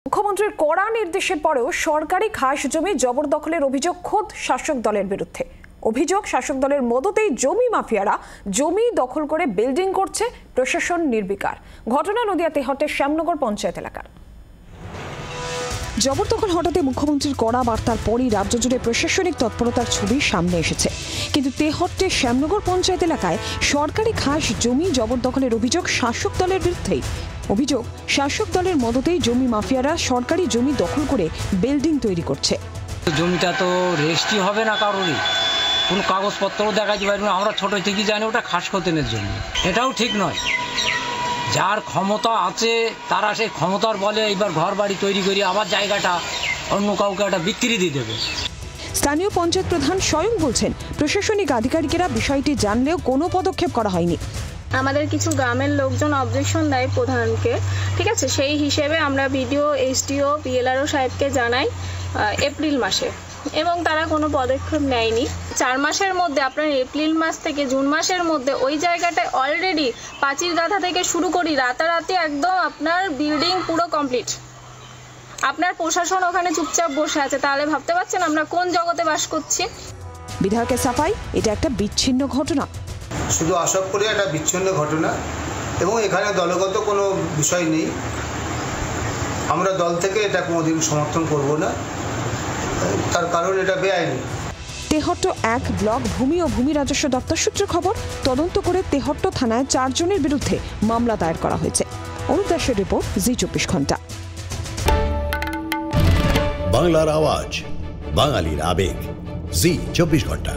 মুখ্যমন্ত্রীর কড়া নির্দেশের পরেও সরকারি খাস জমি জবরদখলের অভিযোগ খোদ শাসক দলের বিরুদ্ধে। অভিযোগ, শাসক দলের মদতেই জমি মাফিয়ারা জমি দখল করে বিল্ডিং করছে, প্রশাসন নির্বিকার। ঘটনা নদিয়া তেহট্টের শ্যামনগর পঞ্চায়েত এলাকার। জবরদখল হটাতে মুখ্যমন্ত্রীর কড়া বার্তার পরই রাজ্য জুড়ে প্রশাসনিক তৎপরতার ছবি সামনে এসেছে। কিন্তু তেহট্টের শ্যামনগর পঞ্চায়েত এলাকায় সরকারি খাস জমি জবরদখলের অভিযোগ শাসক দলের বিরুদ্ধেই। অভিযোগ, শাসক দলের মদতেই জমি মাফিয়ারা সরকারি জমি দখল করে বিল্ডিং তৈরি করছে। জমিটা তো রেজিস্ট্রি হবে না কারোরই, কোনো কাগজপত্র দেখাতে পারবে না। আমরা ছোট থেকে জানি ওটা খাস খতেনের জমি, এটাও ঠিক নয়। যার ক্ষমতা আছে তারা সেই ক্ষমতার বলে এইবার ঘর বাড়ি তৈরি করে আবার জায়গাটা অন্য কাউকে একটা বিক্রি দিয়ে দেবে। স্থানীয় পঞ্চায়েত প্রধান স্বয়ং বলছেন, প্রশাসনিক আধিকারিকেরা বিষয়টি জানলেও কোনো পদক্ষেপ করা হয়নি। আমাদের কিছু গ্রামের লোকজন অবজেকশন দেয় প্রধানকে, ঠিক আছে, সেই হিসেবে আমরা বিডিও, এসডিও, পিএলআরও সাহেবকে জানাই এপ্রিল মাসে, এবং তারা কোনো পদক্ষেপ নেয়নি। 4 মাসের মধ্যে, আপনার এপ্রিল মাস থেকে জুন মাসের মধ্যে ওই জায়গাটায় অলরেডি পাঁচিল গাঁথা থেকে শুরু করি রাতারাতি একদম আপনার বিল্ডিং পুরো কমপ্লিট। আপনার প্রশাসন ওখানে চুপচাপ বসে আছে, তাহলে ভাবতে পারছেন আমরা কোন জগতে বাস করছি। বিধায়কের সাফাই, এটা একটা বিচ্ছিন্ন ঘটনা। শুধু আশা করি একটা বিচ্ছিন্ন ঘটনা, এবং এখানে দলগত কোনো বিষয় নেই। আমরা দল থেকে এটা কোনোদিন সমর্থন করব না, তার কারণ এটা বেআইনি। তেহট্ট 1 ব্লক ভূমি ও ভূমি রাজস্ব দপ্তর সূত্রে খবর, তদন্ত করে তেহট্ট থানায় 4 জনের বিরুদ্ধে মামলা দায়ের করা হয়েছে। অনুপ দাসের রিপোর্ট, জি 24 ঘন্টা। বাংলার আওয়াজ, বাঙালির আবেগ, জি 24 ঘন্টা।